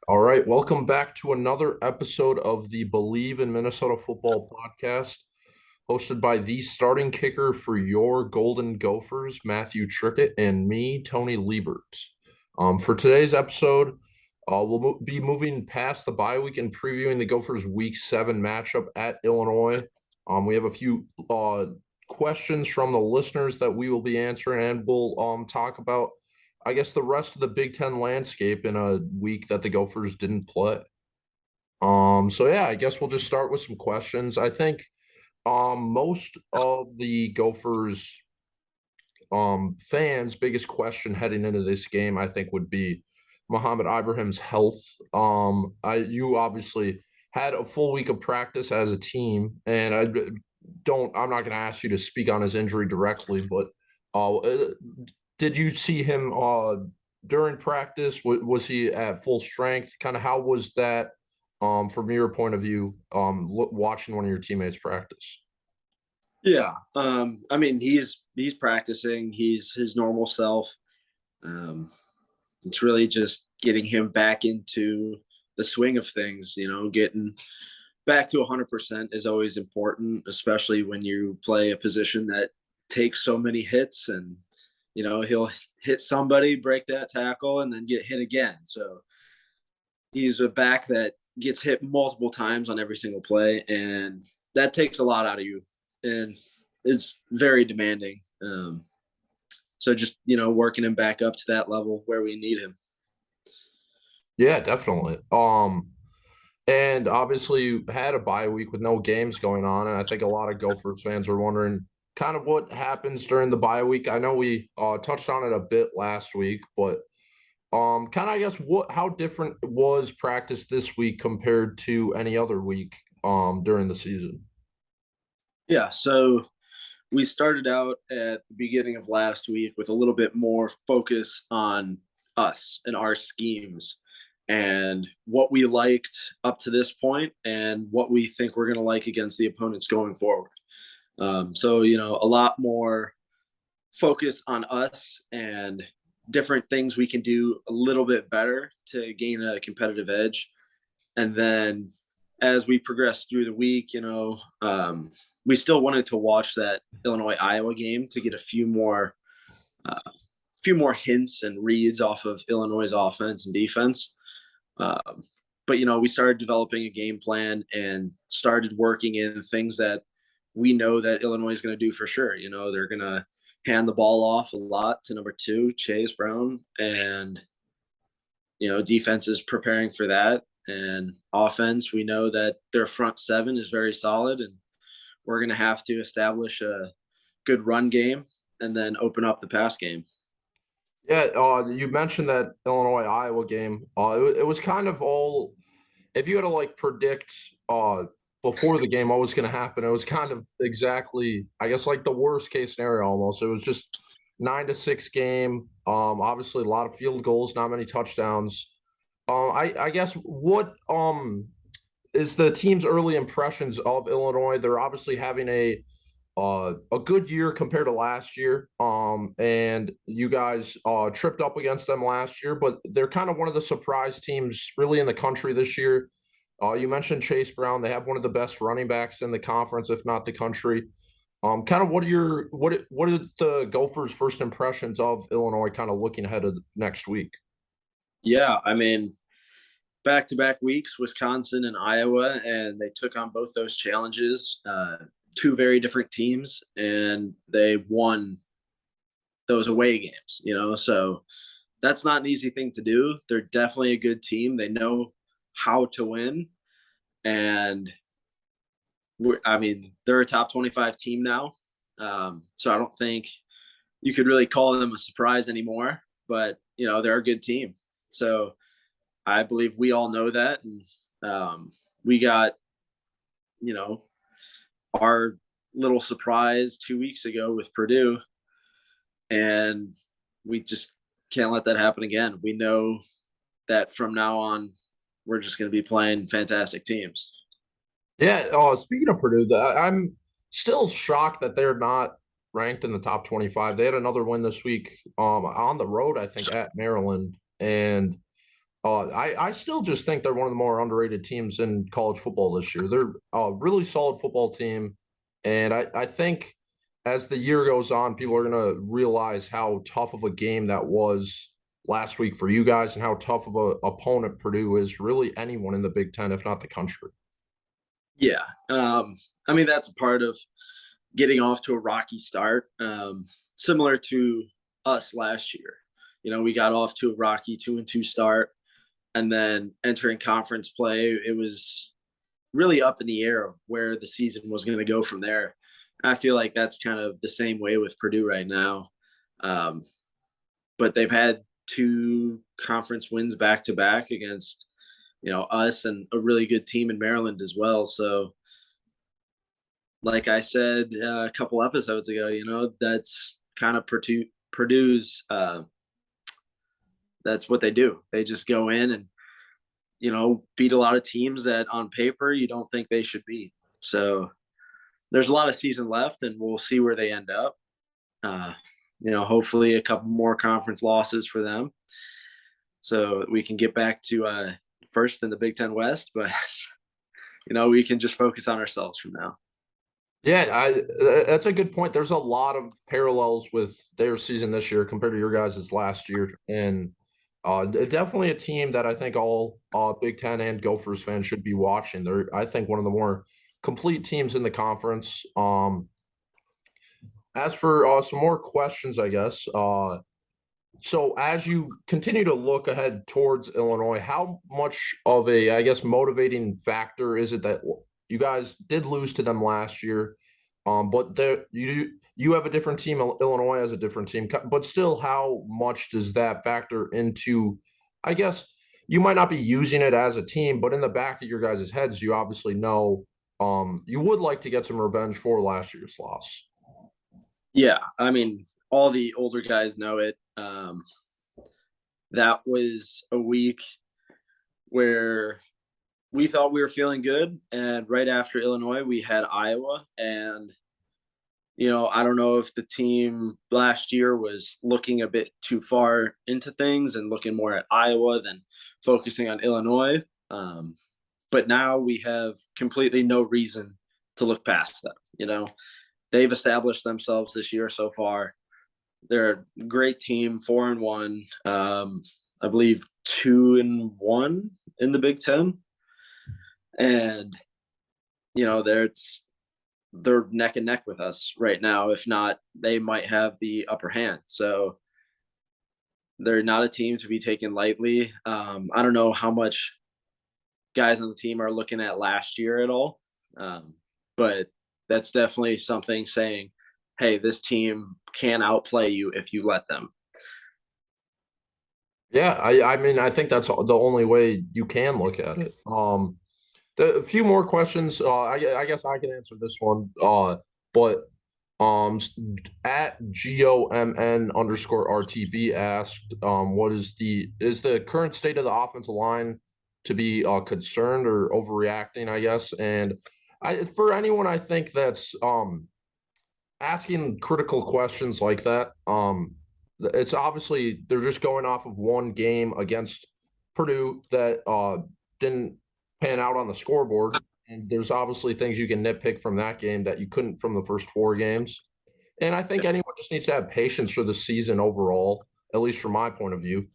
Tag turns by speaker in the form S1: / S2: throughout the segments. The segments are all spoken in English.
S1: All right, welcome back to another episode of the Believe in Minnesota Football podcast, hosted by the starting kicker for your Golden Gophers, Matthew Trickett, and me, Tony Liebert. For today's episode, be moving past the bye week and previewing the Gophers' Week 7 matchup at Illinois. We have a few questions from the listeners that we will be answering, and we'll talk about I guess the rest of the Big Ten landscape in a week that the Gophers didn't play. So yeah, I guess we'll just start with some questions. I think most of the Gophers fans' biggest question heading into this game, I think, would be Mohamed Ibrahim's health. You obviously had a full week of practice as a team, and I'm not going to ask you to speak on his injury directly, but did you see him during practice? Was he at full strength? Kind of how was that from your point of view, watching one of your teammates practice?
S2: Yeah. I mean, he's practicing. He's his normal self. Um, it's really just getting him back into the swing of things. Getting back to 100% is always important, especially when you play a position that takes so many hits. And he'll hit somebody, break that tackle, and then get hit again. So he's a back that gets hit multiple times on every single play, and that takes a lot out of you. And it's very demanding. So just working him back up to that level where we need him.
S1: Yeah, definitely. And obviously you had a bye week with no games going on, and I think a lot of Gophers fans are wondering kind of what happens during the bye week. I know we touched on it a bit last week, but kind of I guess how different was practice this week compared to any other week during the season?
S2: Yeah. So we started out at the beginning of last week with a little bit more focus on us and our schemes and what we liked up to this point and what we think we're going to like against the opponents going forward. So, a lot more focus on us and different things we can do a little bit better to gain a competitive edge. And then as we progress through the week, we still wanted to watch that Illinois Iowa game to get a few more hints and reads off of Illinois' offense and defense. But we started developing a game plan and started working in things that we know that Illinois is going to do for sure. They're going to hand the ball off a lot to number 2, Chase Brown, and defense is preparing for that. And offense, we know that their front 7 is very solid, and we're going to have to establish a good run game and then open up the pass game.
S1: Yeah, you mentioned that Illinois Iowa game. It was kind of all if you had to like predict before the game what was going to happen, it was kind of exactly I guess like the worst case scenario almost. It was just 9-6 game. Obviously a lot of field goals, not many touchdowns. I guess what is the team's early impressions of Illinois? They're obviously having a good year compared to last year. And you guys tripped up against them last year, but they're kind of one of the surprise teams really in the country this year. You mentioned Chase Brown. They have one of the best running backs in the conference, if not the country. Kind of what are the Gophers' first impressions of Illinois kind of looking ahead of next week?
S2: Yeah, I mean, back-to-back weeks, Wisconsin and Iowa, and they took on both those challenges. Two very different teams, and they won those away games, so that's not an easy thing to do. They're definitely a good team. They know how to win, and they're a top 25 team now. So I don't think you could really call them a surprise anymore, but they're a good team. So I believe we all know that. And we got, our little surprise 2 weeks ago with Purdue, and we just can't let that happen again. We know that from now on, we're just going to be playing fantastic teams.
S1: Yeah. Speaking of Purdue, I'm still shocked that they're not ranked in the top 25. They had another win this week on the road, I think, at Maryland. And I still just think they're one of the more underrated teams in college football this year. They're a really solid football team, and I think as the year goes on, people are going to realize how tough of a game that was last week for you guys, and how tough of a opponent Purdue is. Really, anyone in the Big Ten, if not the country.
S2: Yeah. I mean, that's a part of getting off to a rocky start, similar to us last year. We got off to a rocky 2-2 start, and then entering conference play, it was really up in the air of where the season was going to go from there. I feel like that's kind of the same way with Purdue right now. Um, but they've had two conference wins back to back against, us and a really good team in Maryland as well. So, like I said a couple episodes ago, that's kind of Purdue's. That's what they do. They just go in and beat a lot of teams that on paper you don't think they should beat. So there's a lot of season left, and we'll see where they end up. Hopefully a couple more conference losses for them, so we can get back to first in the Big Ten West. But we can just focus on ourselves from now.
S1: Yeah, that's a good point. There's a lot of parallels with their season this year compared to your guys' last year, and definitely a team that I think all Big Ten and Gophers fans should be watching. They're, I think, one of the more complete teams in the conference. As for some more questions, I guess. So as you continue to look ahead towards Illinois, how much of a, I guess, motivating factor is it that you guys did lose to them last year, but you have a different team. Illinois has a different team, but still, how much does that factor into? I guess you might not be using it as a team, but in the back of your guys' heads, you obviously know you would like to get some revenge for last year's loss.
S2: Yeah, I mean, all the older guys know it. That was a week where we thought we were feeling good, and right after Illinois, we had Iowa. And I don't know if the team last year was looking a bit too far into things and looking more at Iowa than focusing on Illinois. But now we have completely no reason to look past them. They've established themselves this year so far. They're a great team, 4-1. I believe 2-1 in the Big Ten, and they're neck and neck with us right now. If not, they might have the upper hand. So they're not a team to be taken lightly. I don't know how much guys on the team are looking at last year at all, but that's definitely something saying, hey, this team can outplay you if you let them.
S1: Yeah, I mean, I think that's the only way you can look at it. A few more questions. I guess I can answer this one. But um, at GOMN_RTB asked, what is the current state of the offensive line to be concerned or overreacting? I guess, and for anyone, I think that's asking critical questions like that. It's obviously they're just going off of one game against Purdue that didn't pan out on the scoreboard. And there's obviously things you can nitpick from that game that you couldn't from the first four games. And I think anyone just needs to have patience for the season overall, at least from my point of view.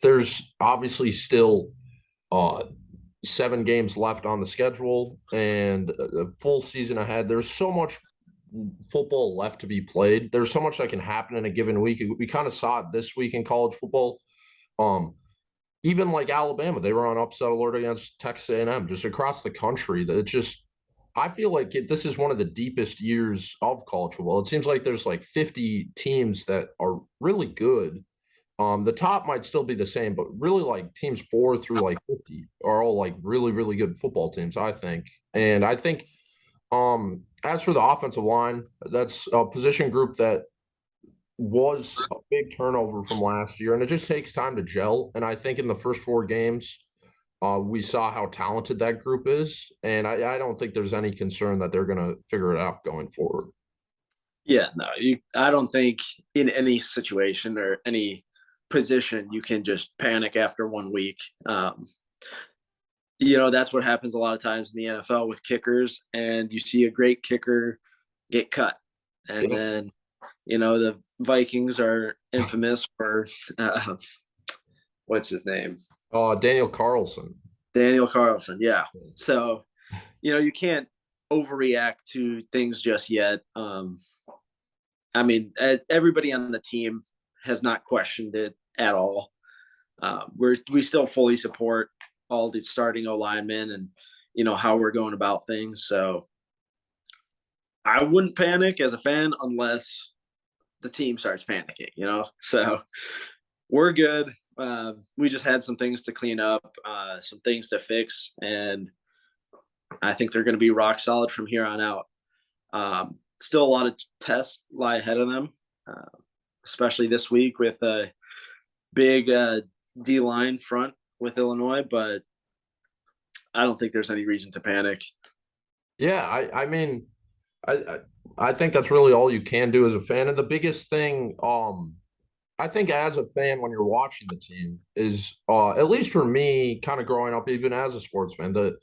S1: There's obviously still 7 games left on the schedule and a full season ahead. There's so much football left to be played. There's so much that can happen in a given week. We kind of saw it this week in college football. Even like Alabama, they were on upset alert against Texas A&M, just across the country. That just, I feel like this is one of the deepest years of college football. It seems like there's like 50 teams that are really good. The top might still be the same, but really like teams 4 through like 50 are all like really, really good football teams, I think. And I think as for the offensive line, that's a position group that was a big turnover from last year, and it just takes time to gel. And I think in the first 4 games, we saw how talented that group is, and I don't think there's any concern that they're going to figure it out going forward.
S2: Yeah, no, I don't think in any situation or any position you can just panic after 1 week. You know, that's what happens a lot of times in the NFL with kickers, and you see a great kicker get cut. And
S1: Yep.
S2: then, you know, the Vikings are infamous for what's his name?
S1: Daniel Carlson.
S2: Daniel Carlson. Yeah. So, you know, you can't overreact to things just yet. I mean, everybody on the team has not questioned it at all. We still fully support all the starting O linemen and, you know, how we're going about things. So I wouldn't panic as a fan unless the team starts panicking, you know? So we're good. We just had some things to clean up, some things to fix, and I think they're going to be rock solid from here on out. Still a lot of tests lie ahead of them, especially this week with a big D line front with Illinois, but I don't think there's any reason to panic.
S1: Yeah, I mean, I, I I think that's really all you can do as a fan. And the biggest thing, I think as a fan when you're watching the team is, at least for me, kind of growing up, even as a sports fan, the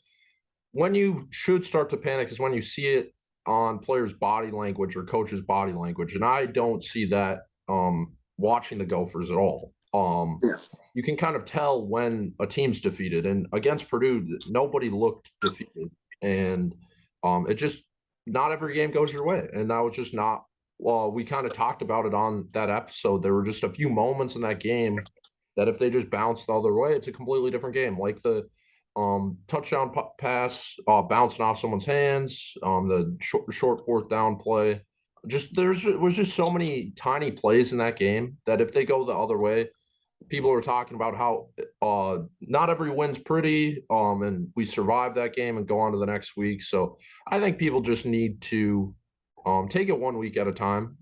S1: when you should start to panic is when you see it on players' body language or coaches' body language, and I don't see that watching the Gophers at all.
S2: Yeah.
S1: You can kind of tell when a team's defeated, and against Purdue, nobody looked defeated, and it just not every game goes your way, and that was just not. Well, we kind of talked about it on that episode. There were just a few moments in that game that if they just bounced the other way, it's a completely different game. Like the touchdown pass bouncing off someone's hands, the short fourth down play. Just was just so many tiny plays in that game that if they go the other way, people are talking about how not every win's pretty, and we survive that game and go on to the next week. So I think people just need to take it 1 week at a time,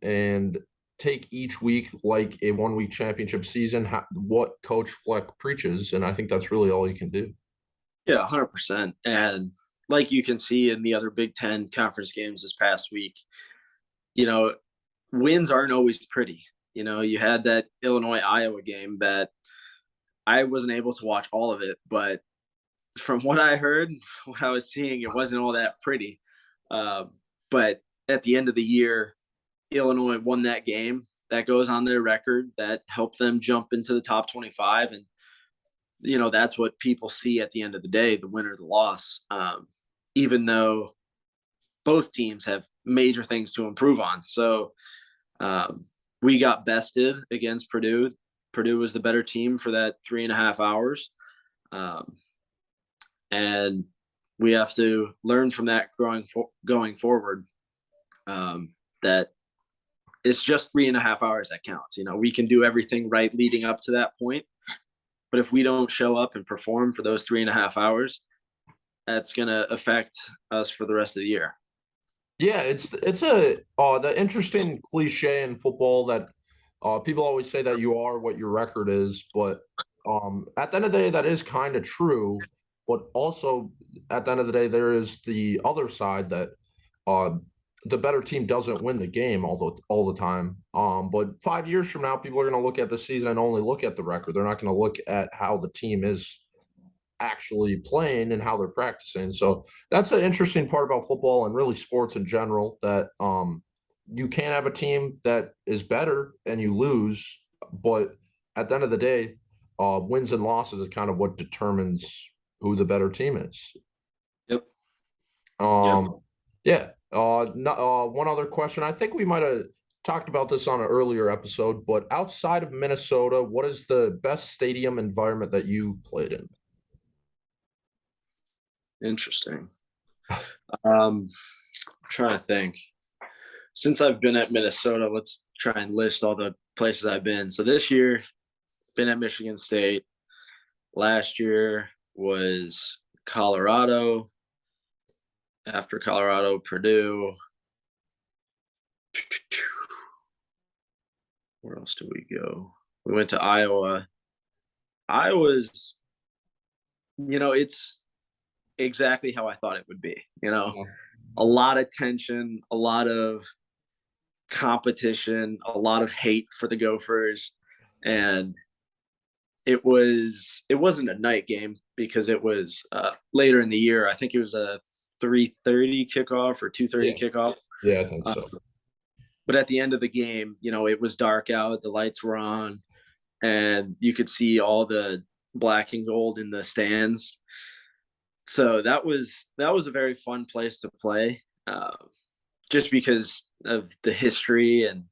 S1: and take each week like a 1 week championship season. What Coach Fleck preaches, and I think that's really all you can do.
S2: Yeah, 100%. And like you can see in the other Big Ten conference games this past week, you know, wins aren't always pretty. You know, you had that Illinois Iowa game that I wasn't able to watch all of it, but from what I heard, what I was seeing, it wasn't all that pretty. Um, but at the end of the year, Illinois won that game. That goes on their record. That helped them jump into the top 25. And, you know, that's what people see at the end of the day, the win or the loss. Even though both teams have major things to improve on. So we got bested against Purdue. Purdue was the better team for that 3.5 hours. And we have to learn from that going forward, that it's just 3.5 hours that counts. You know, we can do everything right leading up to that point, but if we don't show up and perform for those 3.5 hours, that's going to affect us for the rest of the year.
S1: Yeah, it's a the interesting cliche in football that people always say that you are what your record is, but at the end of the day, that is kind of true. But also, at the end of the day, there is the other side that uh, the better team doesn't win the game all the time. But 5 years from now, people are going to look at the season and only look at the record. They're not going to look at how the team is actually playing and how they're practicing. So that's the interesting part about football and really sports in general, that you can't have a team that is better and you lose, but at the end of the day, wins and losses is kind of what determines who the better team is.
S2: Yep. Yep.
S1: Yeah. One other question. I think we might have talked about this on an earlier episode, but outside of Minnesota, what is the best stadium environment that you've played in?
S2: Interesting. I'm trying to think. Since I've been at Minnesota, let's try and list all the places I've been. So this year, been at Michigan State. Last year was Colorado. After Colorado, Purdue. Where else did we go? We went to Iowa. Iowa's, you know, it's exactly how I thought it would be. You know,
S1: Yeah.
S2: a lot of tension, a lot of competition, a lot of hate for the Gophers. and it wasn't a night game because it was later in the year. I think it was a 3:30 kickoff or 2:30
S1: Yeah.
S2: kickoff.
S1: Yeah, I think
S2: Uh,
S1: so.
S2: but at the end of the game, it was dark out, the lights were on, and you could see all the black and gold in the stands. So that was a very fun place to play, just because of the history, and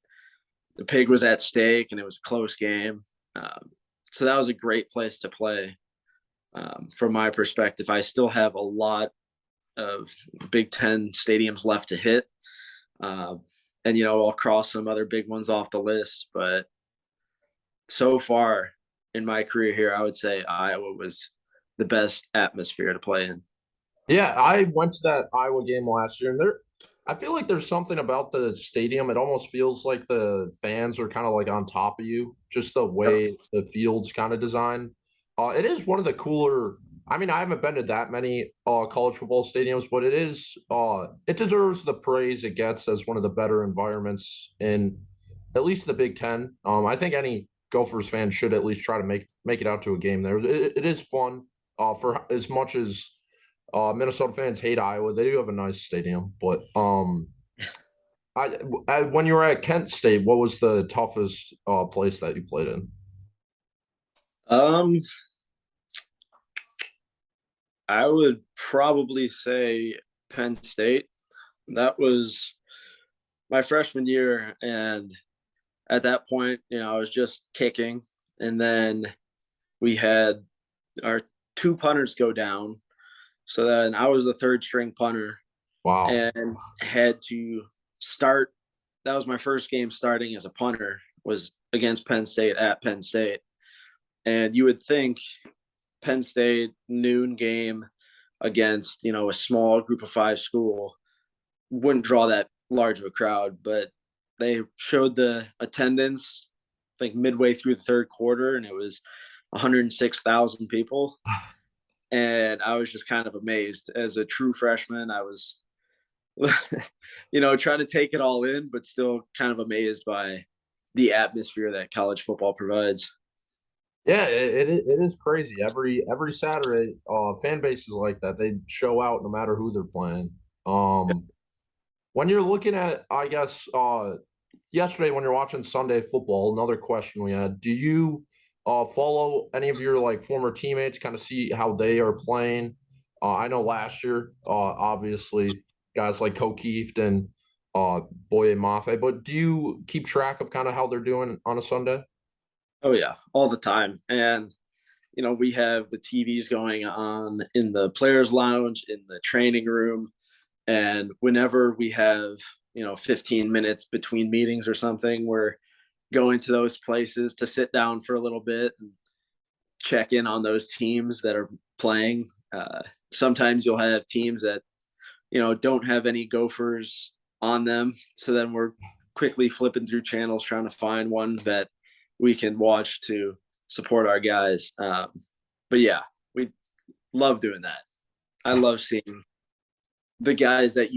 S2: the pig was at stake and it was a close game. So that was a great place to play. From my perspective, I still have a lot of Big Ten stadiums left to hit, uh, and I'll cross some other big ones off the list. But so far in my career here, I would say Iowa was the best atmosphere to play in.
S1: Yeah, I went to that Iowa game last year, and I feel like there's something about the stadium. It almost feels like the fans are kind of like on top of you, just the way the field's kind of designed. It is one of the cooler. I mean, I haven't been to that many college football stadiums, but it deserves the praise it gets as one of the better environments in at least the Big Ten. I think any Gophers fan should at least try to make it out to a game there. It is fun. For as much as Minnesota fans hate Iowa. They do have a nice stadium, but when you were at Kent State, what was the toughest place that you played in?
S2: Um, I would probably say Penn State. That was my freshman year, and at that point, I was just kicking, and then we had our two punters go down. So then I was the third string punter
S1: Wow.
S2: and had to start. That was my first game starting as a punter, was against Penn State at Penn State. And you would think Penn State noon game against, a small group of five school wouldn't draw that large of a crowd, but they showed the attendance, I think midway through the third quarter, and it was 106,000 people. And I was just kind of amazed. As a true freshman, I was, trying to take it all in, but still kind of amazed by the atmosphere that college football provides.
S1: Yeah, it is crazy. Every Saturday, fan bases like that. They show out no matter who they're playing. Um, when you're looking at, I guess, yesterday when you're watching Sunday football, another question we had: do you follow any of your like former teammates, kind of see how they are playing? I know last year, obviously, guys like Kokeeft and Boye Mafe, but do you keep track of kind of how they're doing on a Sunday?
S2: Oh yeah, all the time. And we have the TVs going on in the players' lounge, in the training room, and whenever we have 15 minutes between meetings or something, we're going to those places to sit down for a little bit and check in on those teams that are playing. Sometimes you'll have teams that don't have any Gophers on them, so then we're quickly flipping through channels trying to find one that we can watch to support our guys. But yeah, we love doing that. I love seeing the guys that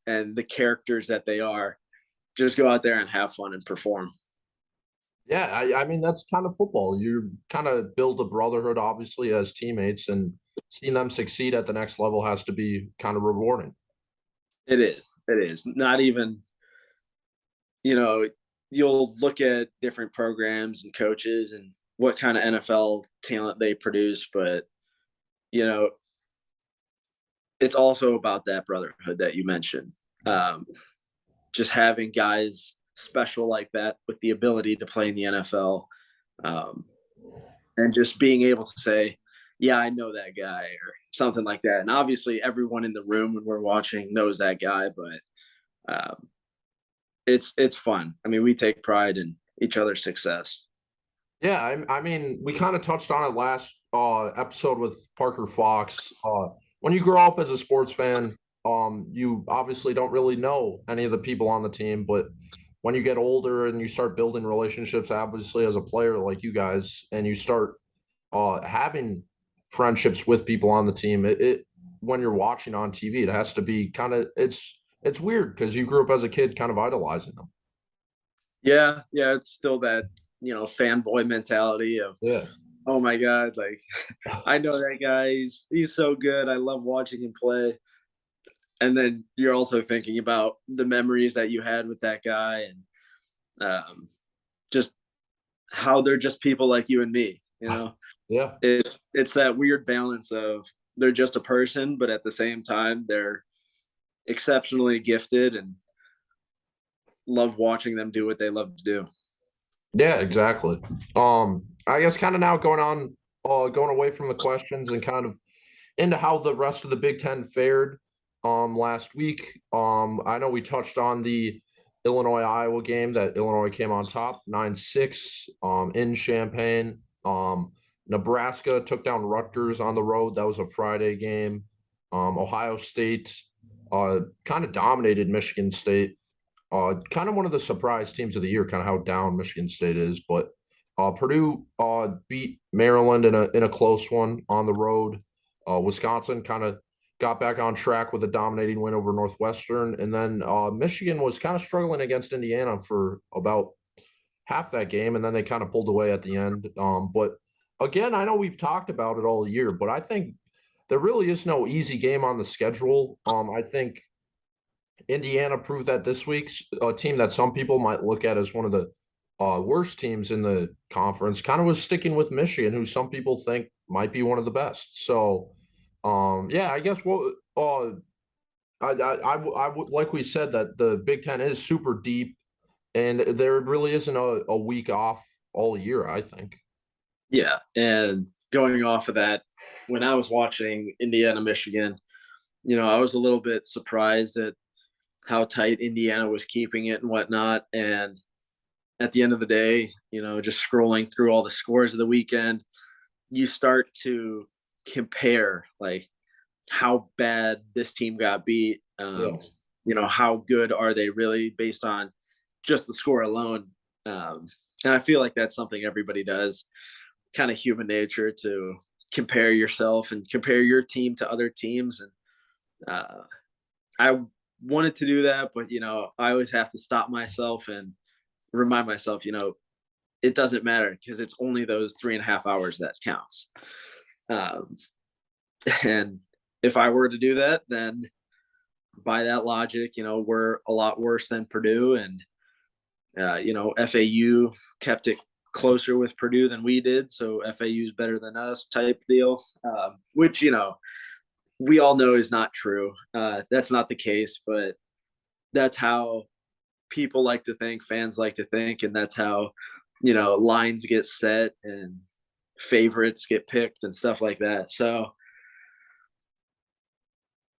S2: and the characters that they are just go out there and have fun and perform.
S1: Yeah, I mean that's kind of football. You kind of build a brotherhood, obviously, as teammates, and seeing them succeed at the next level has to be kind of rewarding.
S2: It is. It is. Not even, you know, you'll look at different programs and coaches and what kind of NFL talent they produce, but you know, it's also about that brotherhood that you mentioned. Um, just having guys special like that with the ability to play in the NFL, um, and just being able to say, "Yeah, I know that guy," or something like that. And obviously, everyone in the room when we're watching knows that guy, but um, it's fun. I mean, we take pride in each other's success.
S1: Yeah, I mean, we kind of touched on it last episode with Parker Fox. When you grow up as a sports fan, you obviously don't really know any of the people on the team, but when you get older and you start building relationships, obviously as a player like you guys, and you start having friendships with people on the team, it when you're watching on TV, it has to be kind of it's weird because you grew up as a kid kind of idolizing them.
S2: Yeah, yeah, it's still that fanboy mentality of,
S1: Yeah.
S2: oh my God, like I know that guy. He's so good. I love watching him play. And then you're also thinking about the memories that you had with that guy, and just how they're just people like you and me.
S1: Yeah.
S2: It's that weird balance of they're just a person, but at the same time they're exceptionally gifted, and love watching them do what they love to do.
S1: Yeah, exactly. I guess kind of now going away from the questions and kind of into how the rest of the Big Ten fared last week. I know we touched on the Illinois Iowa game that Illinois came on top 9-6 in Champaign. Nebraska took down Rutgers on the road. That was a Friday game. Ohio State kind of dominated Michigan State. Kind of one of the surprise teams of the year, kind of how down Michigan State is, but Purdue beat Maryland in a close one on the road. Wisconsin kind of got back on track with a dominating win over Northwestern, and then Michigan was kind of struggling against Indiana for about half that game, and then they kind of pulled away at the end. But again, I know we've talked about it all year, but I think there really is no easy game on the schedule. I think Indiana proved that this week's a team that some people might look at as one of the worst teams in the conference. Kind of was sticking with Michigan, who some people think might be one of the best. So, yeah, I guess what I would like we said that the Big Ten is super deep, and there really isn't a week off all year. I think.
S2: Yeah, and going off of that, when I was watching Indiana Michigan, I was a little bit surprised at how tight Indiana was keeping it and whatnot. And at the end of the day, just scrolling through all the scores of the weekend, you start to compare like how bad this team got beat.
S1: Yeah.
S2: How good are they really based on just the score alone? And I feel like that's something everybody does, kind of human nature, to compare yourself and compare your team to other teams. And I wanted to do that, but I always have to stop myself and remind myself, it doesn't matter because it's only those 3.5 hours that counts. Um, and if I were to do that, then by that logic, we're a lot worse than Purdue, and FAU kept it closer with Purdue than we did, so FAU is better than us type deal, which we all know is not true. That's not the case, but that's how people like to think, fans like to think, and that's how lines get set and favorites get picked and stuff like that. So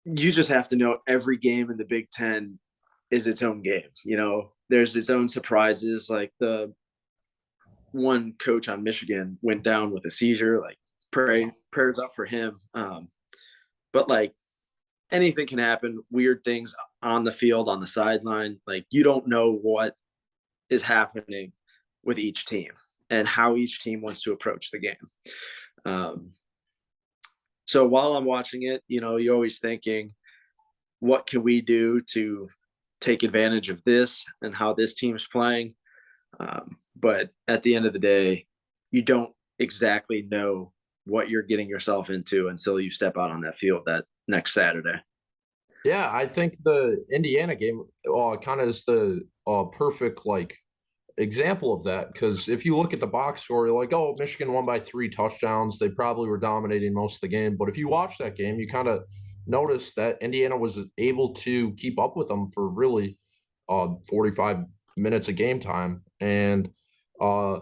S2: you just have to know every game in the Big Ten is its own game. There's its own surprises. Like the one coach on Michigan went down with a seizure. Like prayers up for him. But like anything can happen. Weird things on the field, on the sideline. Like you don't know what is happening with each team and how each team wants to approach the game. So while I'm watching it, you're always thinking, what can we do to take advantage of this and how this team's playing? But at the end of the day, you don't exactly know what you're getting yourself into until you step out on that field that next Saturday.
S1: Yeah, I think the Indiana game kind of is the perfect like example of that because if you look at the box score, you're like, oh, Michigan won by 3 touchdowns. They probably were dominating most of the game. But if you watch that game, you kind of notice that Indiana was able to keep up with them for really 45 minutes of game time. And uh,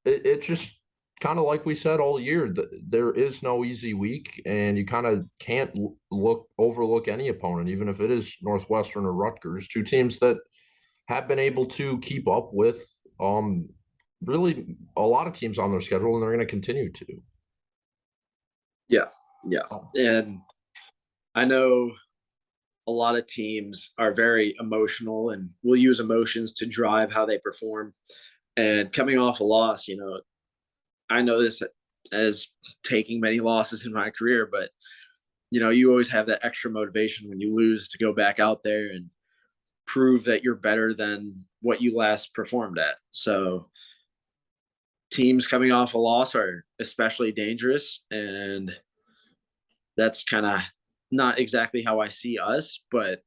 S1: it's just kind of like we said all year, there is no easy week, and you kind of can't overlook any opponent, even if it is Northwestern or Rutgers, two teams that have been able to keep up with really a lot of teams on their schedule, and they're going to continue to.
S2: Yeah, yeah,
S1: Oh,
S2: and I know a lot of teams are very emotional and will use emotions to drive how they perform. And coming off a loss, I know this as taking many losses in my career, but you always have that extra motivation when you lose to go back out there and prove that you're better than what you last performed at. So teams coming off a loss are especially dangerous, and that's kind of not exactly how I see us, but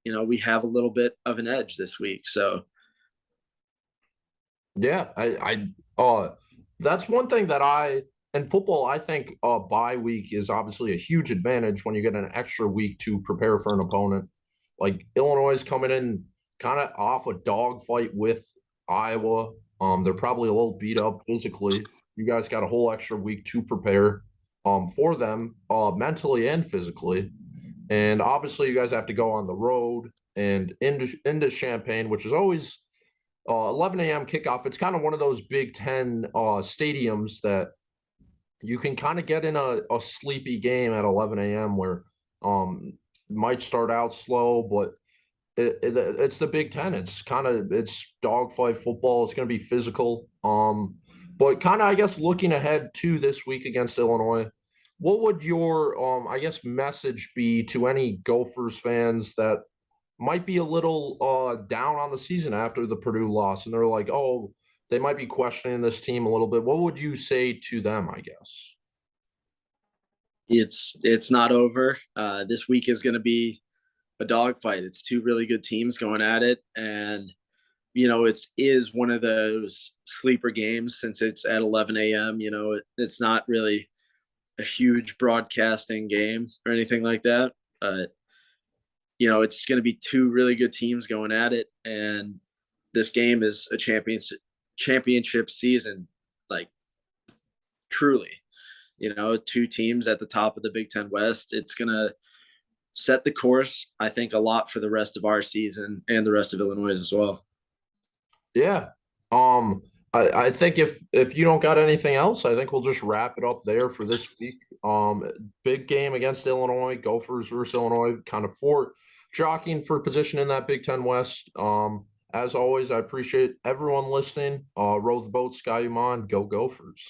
S2: we have a little bit of an edge this week. So
S1: Yeah, that's one thing that in football, I think bye week is obviously a huge advantage when you get an extra week to prepare for an opponent. Like Illinois is coming in kind of off a dogfight with Iowa. They're probably a little beat up physically. You guys got a whole extra week to prepare for them mentally and physically. And obviously you guys have to go on the road and into Champaign, which is always 11 a.m. kickoff. It's kind of one of those Big Ten stadiums that you can kind of get in a sleepy game at 11 a.m. where might start out slow, but it's the Big Ten. It's dogfight football. It's going to be physical. But kind of I guess looking ahead to this week against Illinois, what would your I guess message be to any Gophers fans that might be a little down on the season after the Purdue loss, and they're like, oh, they might be questioning this team a little bit. What would you say to them, I guess?
S2: it's not over. This week is going to be a dogfight. It's two really good teams going at it, and it is one of those sleeper games since it's at 11 a.m. It's not really a huge broadcasting game or anything like that. It's going to be two really good teams going at it, and this game is a championship season, like truly. Two teams at the top of the Big Ten West. It's going to set the course, I think, a lot for the rest of our season and the rest of Illinois as well.
S1: Yeah. I think if you don't got anything else, I think we'll just wrap it up there for this week. Big game against Illinois, Gophers versus Illinois, kind of for jockeying for position in that Big Ten West. As always, I appreciate everyone listening. Row the boat, Sky Uman, go Gophers.